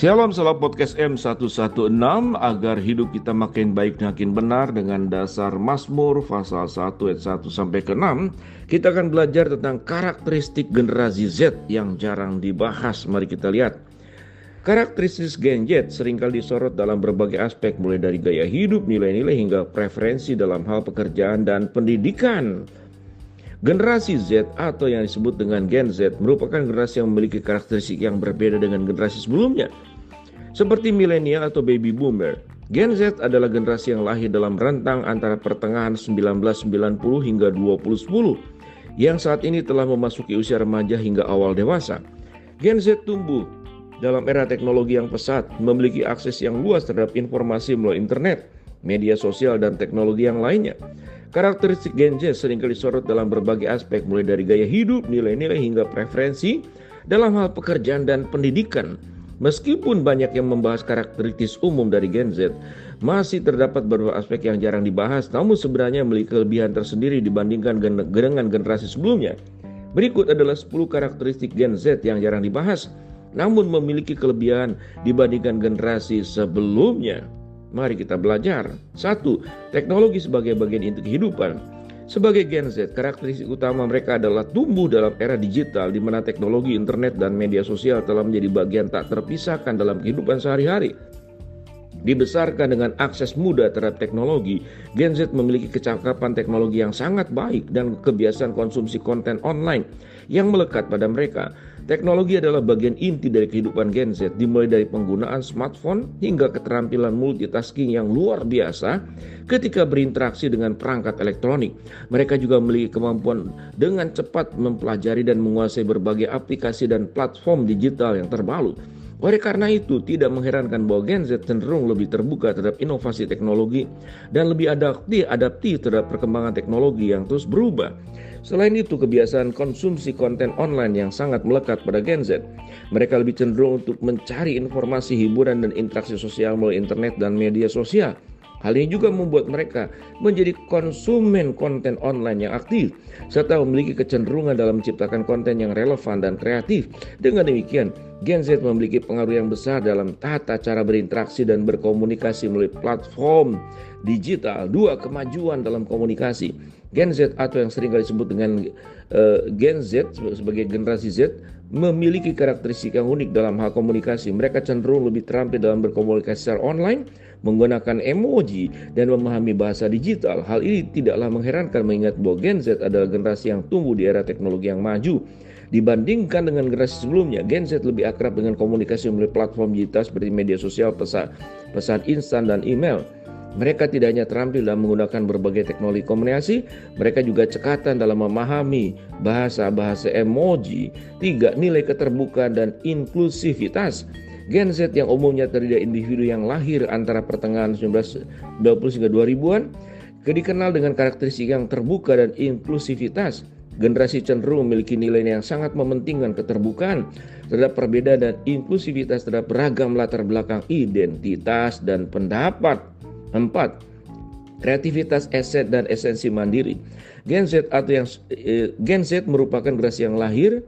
Shalom, salam podcast M116 agar hidup kita makin baik makin benar dengan dasar Mazmur pasal 1 ayat 1 sampai ke 6. Kita akan belajar tentang karakteristik generasi Z yang jarang dibahas. Mari kita lihat. Karakteristik Gen Z seringkali disorot dalam berbagai aspek, mulai dari gaya hidup, nilai-nilai hingga preferensi dalam hal pekerjaan dan pendidikan. Generasi Z atau yang disebut dengan Gen Z merupakan generasi yang memiliki karakteristik yang berbeda dengan generasi sebelumnya. Seperti milenial atau baby boomer, Gen Z adalah generasi yang lahir dalam rentang antara pertengahan 1990 hingga 2010 yang saat ini telah memasuki usia remaja hingga awal dewasa. Gen Z tumbuh dalam era teknologi yang pesat, memiliki akses yang luas terhadap informasi melalui internet, media sosial, dan teknologi yang lainnya. Karakteristik Gen Z seringkali disorot dalam berbagai aspek, mulai dari gaya hidup, nilai-nilai hingga preferensi dalam hal pekerjaan dan pendidikan. Meskipun banyak yang membahas karakteristik umum dari Gen Z, masih terdapat beberapa aspek yang jarang dibahas, namun sebenarnya memiliki kelebihan tersendiri dibandingkan dengan generasi sebelumnya. Berikut adalah 10 karakteristik Gen Z yang jarang dibahas, namun memiliki kelebihan dibandingkan generasi sebelumnya. Mari kita belajar. 1. Teknologi sebagai bagian inti kehidupan. Sebagai Gen Z, karakteristik utama mereka adalah tumbuh dalam era digital di mana teknologi, internet, dan media sosial telah menjadi bagian tak terpisahkan dalam kehidupan sehari-hari. Dibesarkan dengan akses mudah terhadap teknologi, Gen Z memiliki kecakapan teknologi yang sangat baik dan kebiasaan konsumsi konten online yang melekat pada mereka. Teknologi adalah bagian inti dari kehidupan Gen Z, dimulai dari penggunaan smartphone hingga keterampilan multitasking yang luar biasa ketika berinteraksi dengan perangkat elektronik. Mereka juga memiliki kemampuan dengan cepat mempelajari dan menguasai berbagai aplikasi dan platform digital yang terbaru. Oleh karena itu, tidak mengherankan bahwa Gen Z cenderung lebih terbuka terhadap inovasi teknologi dan lebih adaptif terhadap perkembangan teknologi yang terus berubah. Selain itu, kebiasaan konsumsi konten online yang sangat melekat pada Gen Z. Mereka lebih cenderung untuk mencari informasi, hiburan, dan interaksi sosial melalui internet dan media sosial. Hal ini juga membuat mereka menjadi konsumen konten online yang aktif, serta memiliki kecenderungan dalam menciptakan konten yang relevan dan kreatif. Dengan demikian, Gen Z memiliki pengaruh yang besar dalam tata cara berinteraksi dan berkomunikasi melalui platform digital. 2. Kemajuan dalam komunikasi. Gen Z atau yang sering disebut dengan Gen Z sebagai generasi Z memiliki karakteristik yang unik dalam hal komunikasi. Mereka cenderung lebih terampil dalam berkomunikasi secara online, menggunakan emoji, dan memahami bahasa digital. Hal ini tidaklah mengherankan mengingat bahwa Gen Z adalah generasi yang tumbuh di era teknologi yang maju. Dibandingkan dengan generasi sebelumnya, Gen Z lebih akrab dengan komunikasi melalui platform digital seperti media sosial, pesan instan, dan email. Mereka tidak hanya terampil dalam menggunakan berbagai teknologi komunikasi, mereka juga cekatan dalam memahami bahasa-bahasa emoji. 3. Nilai keterbukaan dan inklusivitas. Gen Z yang umumnya terdiri dari individu yang lahir antara pertengahan 1990 hingga 2000-an, dikenal dengan karakteristik yang terbuka dan inklusivitas. Generasi cenderung memiliki nilai yang sangat mementingkan keterbukaan terhadap perbedaan dan inklusivitas terhadap beragam latar belakang, identitas, dan pendapat. 4. Kreativitas, eset, dan esensi mandiri. Gen Z merupakan generasi yang lahir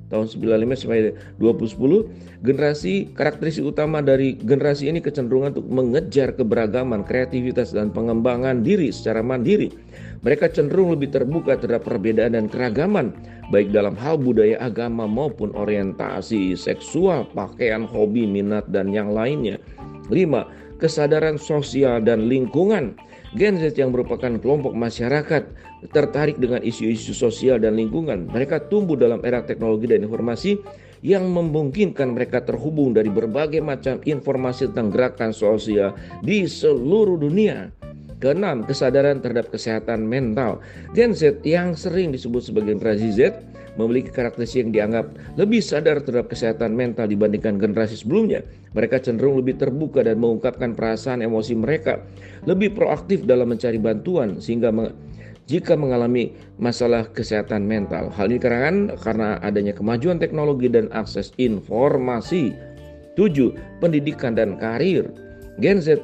tahun 95 sampai 2010. Generasi karakteristik utama dari generasi ini kecenderungan untuk mengejar keberagaman, kreativitas, dan pengembangan diri secara mandiri. Mereka cenderung lebih terbuka terhadap perbedaan dan keragaman, baik dalam hal budaya, agama, maupun orientasi seksual, pakaian, hobi, minat, dan yang lainnya. 5. Kesadaran sosial dan lingkungan. Gen Z yang merupakan kelompok masyarakat tertarik dengan isu-isu sosial dan lingkungan. Mereka tumbuh dalam era teknologi dan informasi yang memungkinkan mereka terhubung dari berbagai macam informasi tentang gerakan sosial di seluruh dunia. Keenam, kesadaran terhadap kesehatan mental. Gen Z yang sering disebut sebagai generasi Z memiliki karakteristik yang dianggap lebih sadar terhadap kesehatan mental dibandingkan generasi sebelumnya. Mereka cenderung lebih terbuka dan mengungkapkan perasaan emosi mereka, lebih proaktif dalam mencari bantuan sehingga jika mengalami masalah kesehatan mental. Hal ini karena adanya kemajuan teknologi dan akses informasi. 7. Pendidikan dan karir. Gen Z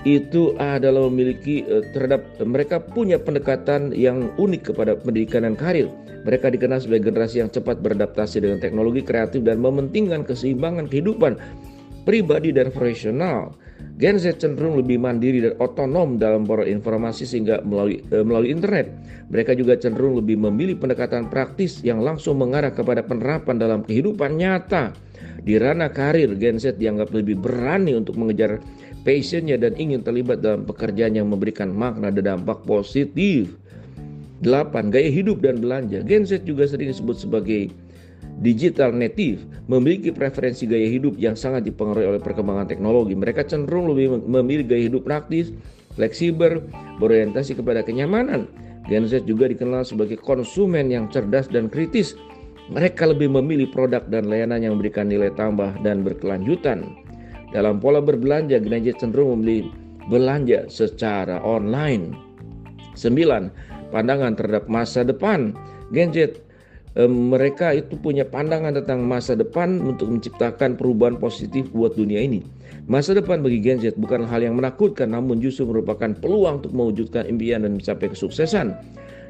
itu adalah memiliki mereka punya pendekatan yang unik kepada pendidikan dan karir. Mereka dikenal sebagai generasi yang cepat beradaptasi dengan teknologi, kreatif, dan mementingkan keseimbangan kehidupan. pribadi dan profesional. Gen Z cenderung lebih mandiri dan otonom dalam memperoleh informasi sehingga melalui internet. Mereka juga cenderung lebih memilih pendekatan praktis yang langsung mengarah kepada penerapan dalam kehidupan nyata. Di ranah karir, Gen Z dianggap lebih berani untuk mengejar passionnya dan ingin terlibat dalam pekerjaan yang memberikan makna dan dampak positif. 8. Gaya hidup dan belanja. Gen Z juga sering disebut sebagai digital native, memiliki preferensi gaya hidup yang sangat dipengaruhi oleh perkembangan teknologi. Mereka cenderung lebih memilih gaya hidup praktis, fleksibel, berorientasi kepada kenyamanan. Gen Z juga dikenal sebagai konsumen yang cerdas dan kritis. Mereka lebih memilih produk dan layanan yang memberikan nilai tambah dan berkelanjutan. Dalam pola berbelanja, Gen Z cenderung memilih belanja secara online. 9. Pandangan terhadap masa depan. Gen Z mereka itu punya pandangan tentang masa depan untuk menciptakan perubahan positif buat dunia ini. Masa depan bagi Gen Z bukan hal yang menakutkan, namun justru merupakan peluang untuk mewujudkan impian dan mencapai kesuksesan.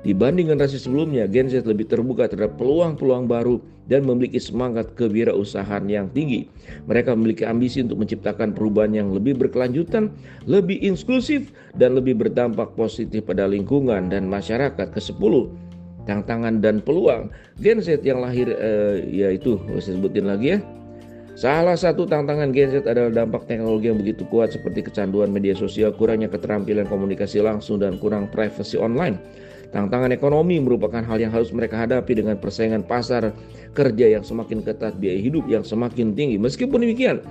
Dibanding generasi sebelumnya, Gen Z lebih terbuka terhadap peluang-peluang baru dan memiliki semangat kewirausahaan yang tinggi. Mereka memiliki ambisi untuk menciptakan perubahan yang lebih berkelanjutan, lebih inklusif, dan lebih berdampak positif pada lingkungan dan masyarakat. Ke-10, tantangan dan peluang. Gen Z yang lahir yaitu saya sebutin lagi ya. Salah satu tantangan Gen Z adalah dampak teknologi yang begitu kuat seperti kecanduan media sosial, kurangnya keterampilan komunikasi langsung, dan kurang privasi online. Tantangan ekonomi merupakan hal yang harus mereka hadapi dengan persaingan pasar kerja yang semakin ketat, biaya hidup yang semakin tinggi. Meskipun demikian,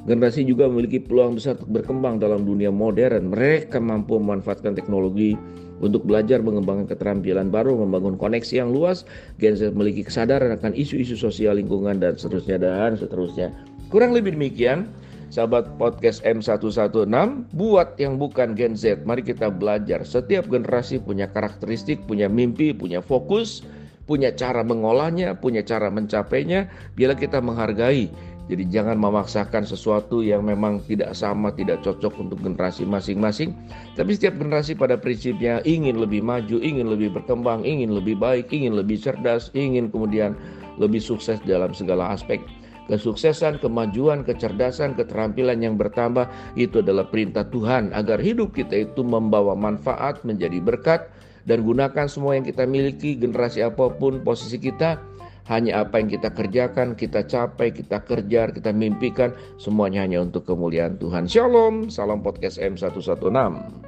generasi juga memiliki peluang besar untuk berkembang dalam dunia modern. Mereka mampu memanfaatkan teknologi untuk belajar, mengembangkan keterampilan baru, membangun koneksi yang luas. Gen Z memiliki kesadaran akan isu-isu sosial, lingkungan, dan seterusnya. Kurang lebih demikian, sahabat podcast M116, buat yang bukan Gen Z, mari kita belajar. Setiap generasi punya karakteristik, punya mimpi, punya fokus, punya cara mengolahnya, punya cara mencapainya. Bila kita menghargai, jadi jangan memaksakan sesuatu yang memang tidak sama, tidak cocok untuk generasi masing-masing. Tapi setiap generasi pada prinsipnya ingin lebih maju, ingin lebih berkembang, ingin lebih baik, ingin lebih cerdas, ingin kemudian lebih sukses dalam segala aspek. Kesuksesan, kemajuan, kecerdasan, keterampilan yang bertambah itu adalah perintah Tuhan agar hidup kita itu membawa manfaat, menjadi berkat, dan gunakan semua yang kita miliki, generasi apapun posisi kita. Hanya apa yang kita kerjakan, kita capai, kita kejar, kita mimpikan, semuanya hanya untuk kemuliaan Tuhan. Shalom, salam podcast M116.